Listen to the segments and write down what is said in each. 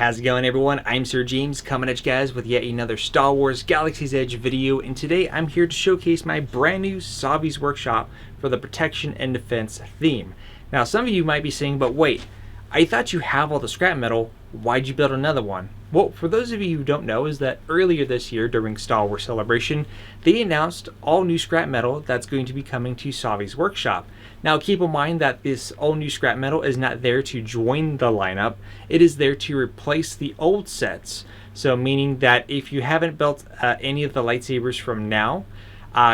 How's it going, everyone? I'm SirJames, coming at you guys with yet another Star Wars Galaxy's Edge video, and today I'm here to showcase my brand new Savi's Workshop for the Protection and Defense theme. Now, some of you might be saying, but wait, I thought you have all the scrap metal, why'd you build another one? Well, for those of you who don't know, is that earlier this year during Star Wars Celebration, they announced all new scrap metal that's going to be coming to Savi's Workshop. Now, keep in mind that this all new scrap metal is not there to join the lineup, it is there to replace the old sets. So meaning that if you haven't built any of the lightsabers from now,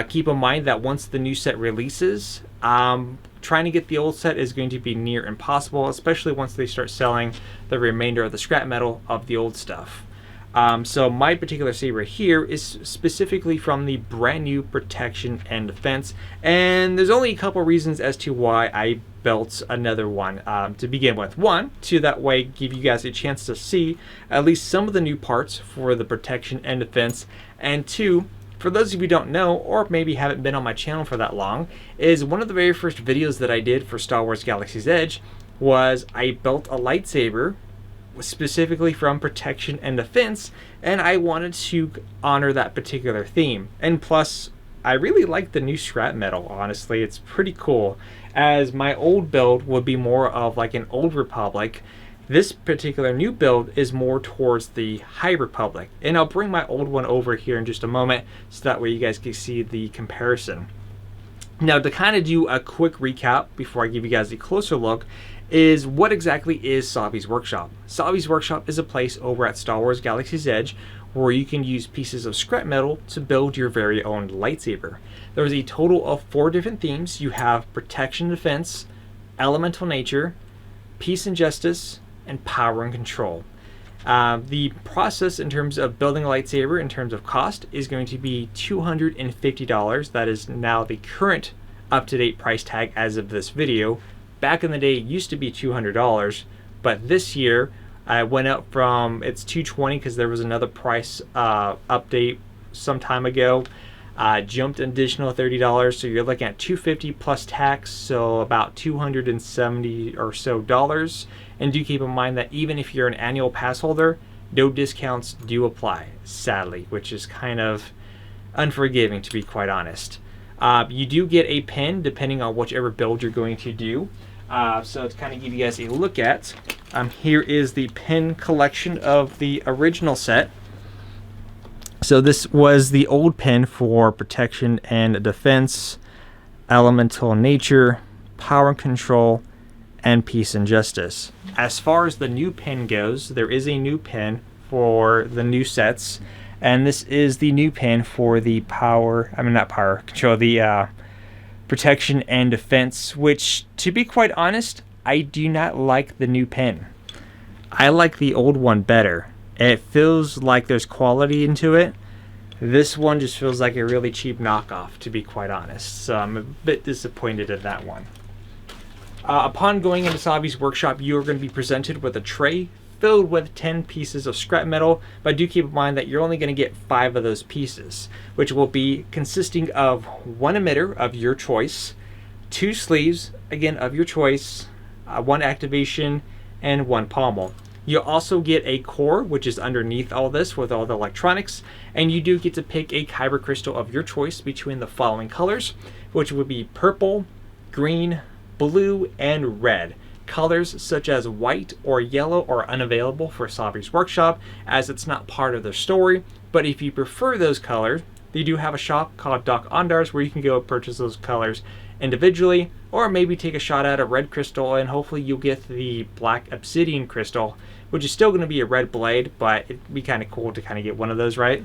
keep in mind that once the new set releases, trying to get the old set is going to be near impossible, especially once they start selling the remainder of the scrap metal of the old stuff. So my particular saber here is specifically from the brand new Protection and Defense, and there's only a couple reasons as to why I built another one to begin with. One, to that way give you guys a chance to see at least some of the new parts for the Protection and Defense, and two, for those of you who don't know, or maybe haven't been on my channel for that long, is one of the very first videos that I did for Star Wars Galaxy's Edge was I built a lightsaber specifically from Protection and Defense, and I wanted to honor that particular theme. And plus, I really like the new scrap metal, honestly. It's pretty cool. As my old build would be more of like an Old Republic, this particular new build is more towards the High Republic. And I'll bring my old one over here in just a moment so that way you guys can see the comparison. Now, to kind of do a quick recap before I give you guys a closer look, is what exactly is Savi's Workshop? Savi's Workshop is a place over at Star Wars Galaxy's Edge where you can use pieces of scrap metal to build your very own lightsaber. There's a total of 4 different themes. You have Protection and Defense, Elemental Nature, Peace and Justice, and Power and Control. The process in terms of building a lightsaber in terms of cost is going to be $250. That is now the current up-to-date price tag as of this video. Back in the day, it used to be $200, but this year I went up from, it's $220 because there was another price update some time ago. Jumped an additional $30, so you're looking at $250 plus tax, so about $270 or so dollars. And do keep in mind that even if you're an annual pass holder, no discounts do apply, sadly, which is kind of unforgiving, to be quite honest. You do get a pin depending on whichever build you're going to do. So to kind of give you guys a look at, here is the pin collection of the original set. So this was the old pin for Protection and Defense, Elemental Nature, Power and Control, and Peace and Justice. As far as the new pin goes, there is a new pin for the new sets, and this is the new pin for the Control, the Protection and Defense, which, to be quite honest, I do not like the new pin. I like the old one better. It feels like there's quality into it. This one just feels like a really cheap knockoff, to be quite honest. So I'm a bit disappointed at that one. Upon going into Savi's Workshop, you are going to be presented with a tray filled with 10 pieces of scrap metal, but do keep in mind that you're only going to get 5 of those pieces, which will be consisting of 1 emitter of your choice, 2 sleeves, again of your choice, 1 activation, and 1 pommel. You'll also get a core, which is underneath all this with all the electronics, and you do get to pick a kyber crystal of your choice between the following colors, which would be purple, green, blue, and red. Colors such as white or yellow are unavailable for Savi's Workshop as it's not part of their story, but if you prefer those colors, they do have a shop called Doc Ondar's where you can go purchase those colors individually, or maybe take a shot at a red crystal and hopefully you'll get the black obsidian crystal, which is still going to be a red blade, but it'd be kind of cool to kind of get one of those, right?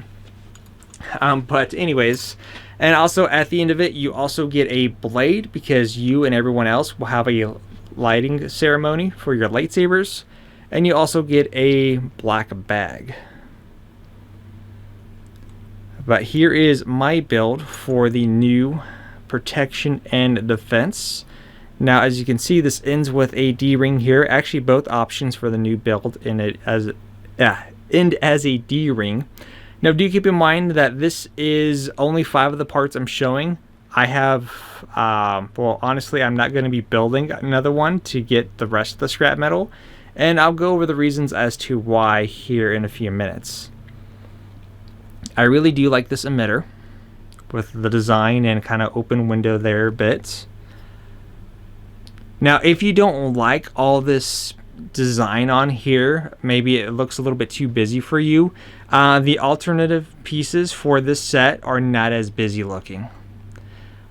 But anyways, and also at the end of it, you also get a blade because you and everyone else will have a lighting ceremony for your lightsabers, and you also get a black bag. But here is my build for the new Protection and Defense. Now, as you can see, this ends with a D-ring here. Actually, both options for the new build end as a D-ring. Now, do keep in mind that this is only 5 of the parts I'm showing. I have, well, honestly, I'm not going to be building another one to get the rest of the scrap metal. And I'll go over the reasons as to why here in a few minutes. I really do like this emitter with the design and kind of open window there bits. Now, if you don't like all this design on here, maybe it looks a little bit too busy for you, the alternative pieces for this set are not as busy looking.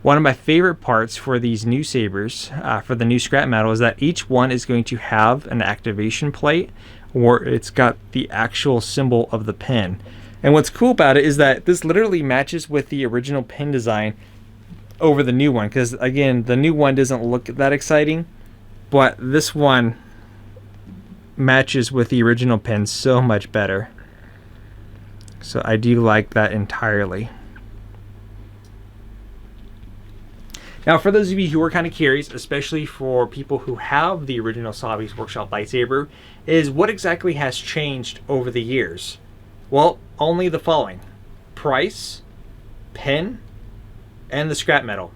One of my favorite parts for these new sabers, for the new scrap metal, is that each one is going to have an activation plate where it's got the actual symbol of the pin. And what's cool about it is that this literally matches with the original pin design over the new one, because again, the new one doesn't look that exciting, but this one matches with the original pin so much better. So I do like that entirely. Now, for those of you who are kind of curious, especially for people who have the original Savi's Workshop lightsaber, is what exactly has changed over the years? Well, only the following: price, pin, and the scrap metal.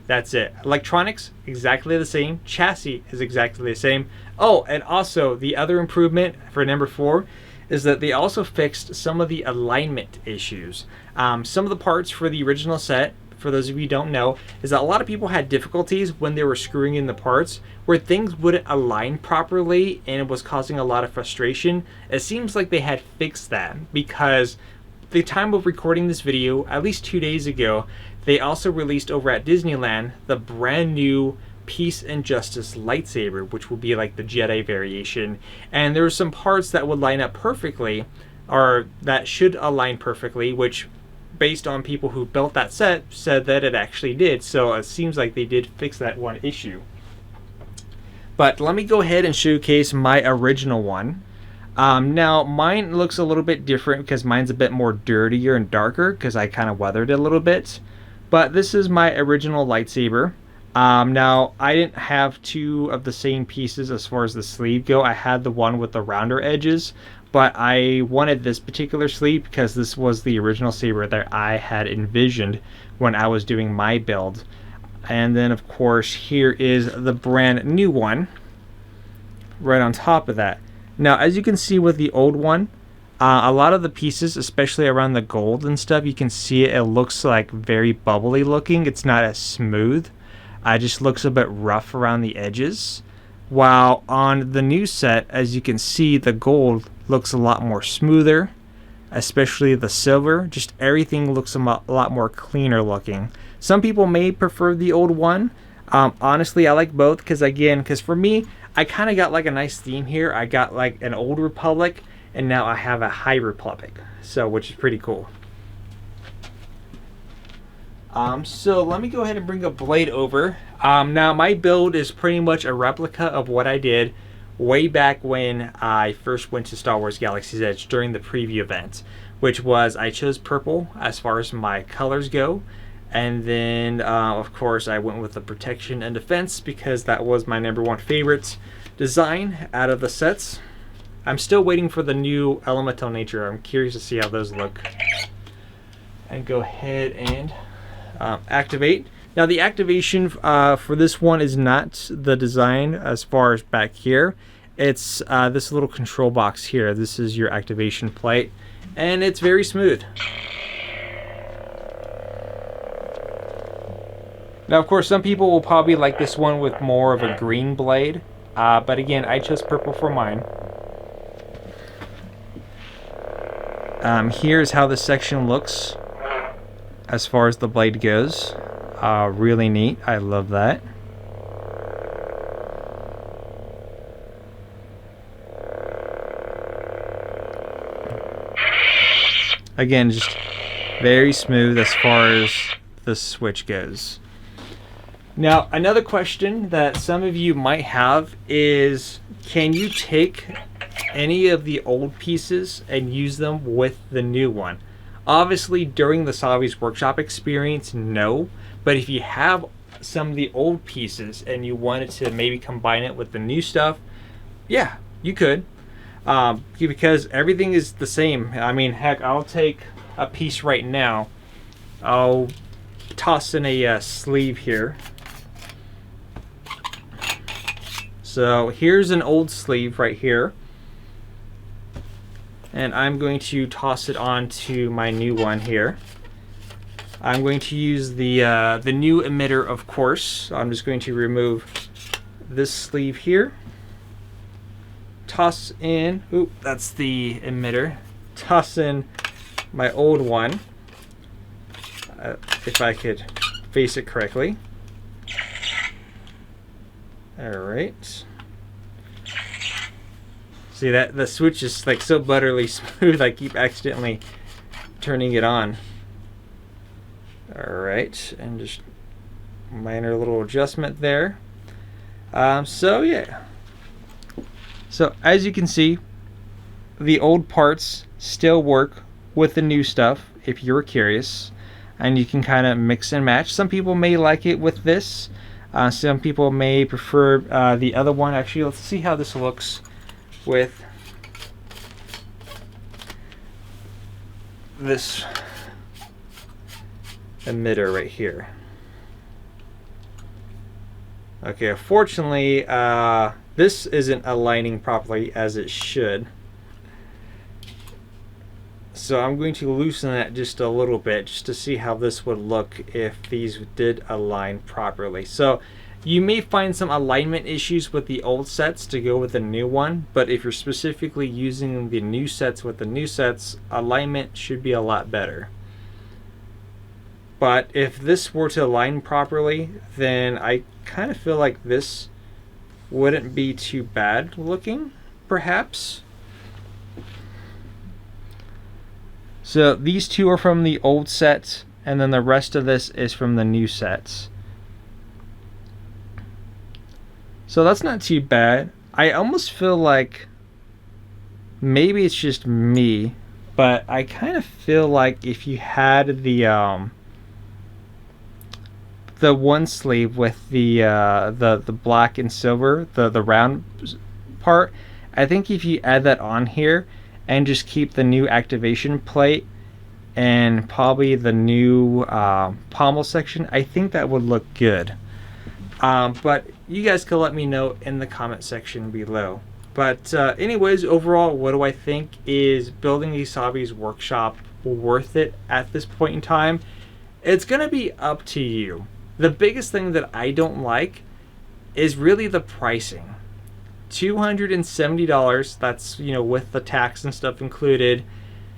That's it. Electronics, exactly the same. Chassis is exactly the same. Oh, and also the other improvement for number 4 is that they also fixed some of the alignment issues. Some of the parts for the original set, for those of you who don't know, is that a lot of people had difficulties when they were screwing in the parts where things wouldn't align properly, and it was causing a lot of frustration. It seems like they had fixed that, because the time of recording this video, at least 2 days ago, they also released over at Disneyland the brand new Peace and Justice lightsaber, which will be like the Jedi variation. And there were some parts that would line up perfectly, or that should align perfectly, which, based on people who built that set, said that it actually did. So it seems like they did fix that one issue. But let me go ahead and showcase my original one. Now, mine looks a little bit different because mine's a bit more dirtier and darker because I kind of weathered it a little bit. But this is my original lightsaber. Now, I didn't have 2 of the same pieces as far as the sleeve go. I had the one with the rounder edges, but I wanted this particular sleeve because this was the original saber that I had envisioned when I was doing my build. And then, of course, here is the brand new one right on top of that. Now, as you can see with the old one, a lot of the pieces, especially around the gold and stuff, you can see it looks like very bubbly looking. It's not as smooth. It just looks a bit rough around the edges. While on the new set, as you can see, the gold looks a lot more smoother, especially the silver. Just everything looks a lot more cleaner looking. Some people may prefer the old one. Honestly, I like both because for me, I kind of got like a nice theme here. I got like an old Republic, and now I have a High Republic, so which is pretty cool. So let me go ahead and bring a blade over. Now my build is pretty much a replica of what I did way back when I first went to Star Wars Galaxy's Edge during the preview event, which was I chose purple as far as my colors go. And then, of course, I went with the protection and defense because that was my #1 favorite design out of the sets. I'm still waiting for the new elemental nature. I'm curious to see how those look. And go ahead and activate. Now, the activation for this one is not the design as far as back here. It's this little control box here. This is your activation plate, and it's very smooth. Now, of course, some people will probably like this one with more of a green blade, but again, I chose purple for mine. Here's how this section looks as far as the blade goes. Really neat. I love that. Again, just very smooth as far as the switch goes. Now, another question that some of you might have is, can you take any of the old pieces and use them with the new one? Obviously, during the Savi's Workshop experience, no. But if you have some of the old pieces and you wanted to maybe combine it with the new stuff, yeah, you could. Because everything is the same. I mean, heck, I'll take a piece right now. I'll toss in a sleeve here. So here's an old sleeve right here, and I'm going to toss it onto my new one here. I'm going to use the new emitter, of course. I'm just going to remove this sleeve here. Toss in, oop, that's the emitter. Toss in my old one, if I could face it correctly. All right. See that the switch is like so butterly smooth, I keep accidentally turning it on. All right, and just minor little adjustment there. So yeah. So as you can see, the old parts still work with the new stuff if you're curious, and you can kind of mix and match. Some people may like it with this. Some people may prefer the other one. Actually, let's see how this looks with this emitter right here. Okay, unfortunately, this isn't aligning properly as it should. So I'm going to loosen that just a little bit just to see how this would look if these did align properly. So you may find some alignment issues with the old sets to go with the new one, but if you're specifically using the new sets with the new sets, alignment should be a lot better. But if this were to align properly, then I kind of feel like this wouldn't be too bad looking, perhaps. So these two are from the old sets, and then the rest of this is from the new sets. So that's not too bad. I almost feel like maybe it's just me, but I kind of feel like if you had the one sleeve with the black and silver, the round part, I think if you add that on here and just keep the new activation plate and probably the new pommel section, I think that would look good. But you guys can let me know in the comment section below. But anyways, overall, what do I think? Is building the Savi's workshop worth it at this point in time? It's gonna be up to you. The biggest thing that I don't like is really the pricing. $270, that's, you know, with the tax and stuff included,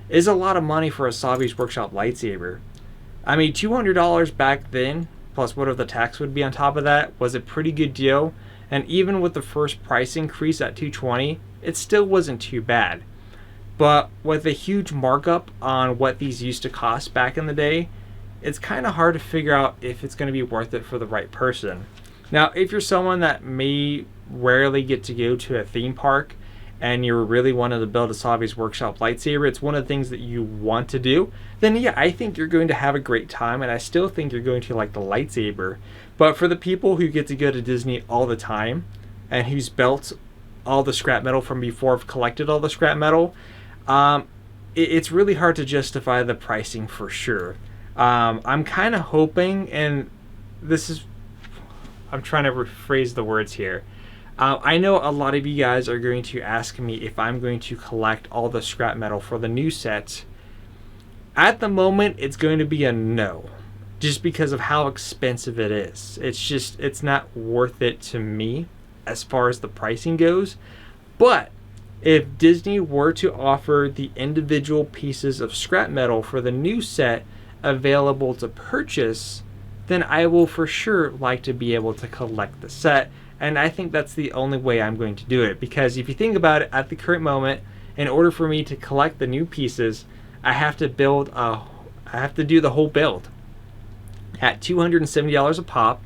is a lot of money for a Savi's Workshop lightsaber. I mean, $200 back then, plus whatever the tax would be on top of that, was a pretty good deal. And even with the first price increase at $220, it still wasn't too bad. But with a huge markup on what these used to cost back in the day, it's kind of hard to figure out if it's going to be worth it for the right person. Now, if you're someone that may rarely get to go to a theme park and you're really wanting to build a Savi's Workshop lightsaber, it's one of the things that you want to do, then yeah, I think you're going to have a great time, and I still think you're going to like the lightsaber. But for the people who get to go to Disney all the time and who's built all the scrap metal from before, have collected all the scrap metal, it's really hard to justify the pricing for sure. I'm kind of hoping, and this is, I'm trying to rephrase the words here. I know a lot of you guys are going to ask me if I'm going to collect all the scrap metal for the new set. At the moment, it's going to be a no, just because of how expensive it is. It's not worth it to me as far as the pricing goes. But if Disney were to offer the individual pieces of scrap metal for the new set available to purchase, then I will for sure like to be able to collect the set. And I think that's the only way I'm going to do it, because if you think about it, at the current moment, in order for me to collect the new pieces, I have to do the whole build at $270 a pop.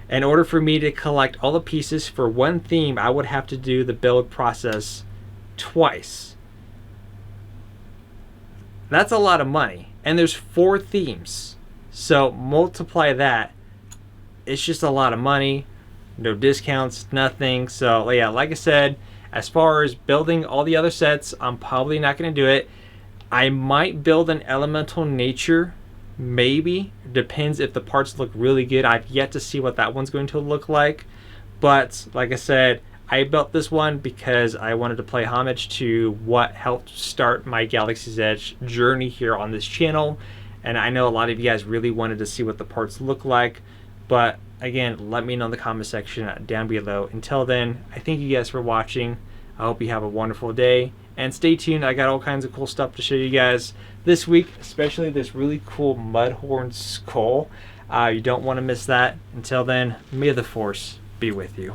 In order for me to collect all the pieces for one theme, I would have to do the build process twice. That's a lot of money, and there's 4 themes, so multiply that. It's just a lot of money. No discounts, nothing. So yeah, like I said, as far as building all the other sets, I'm probably not going to do it. I might build an elemental nature, maybe. Depends if the parts look really good. I've yet to see what that one's going to look like. But like I said, I built this one because I wanted to pay homage to what helped start my Galaxy's Edge journey here on this channel. And I know a lot of you guys really wanted to see what the parts look like, but again, let me know in the comment section down below. Until then, I thank you guys for watching. I hope you have a wonderful day, and stay tuned. I got all kinds of cool stuff to show you guys this week, especially this really cool Mudhorn skull. You don't want to miss that. Until then, may the Force be with you.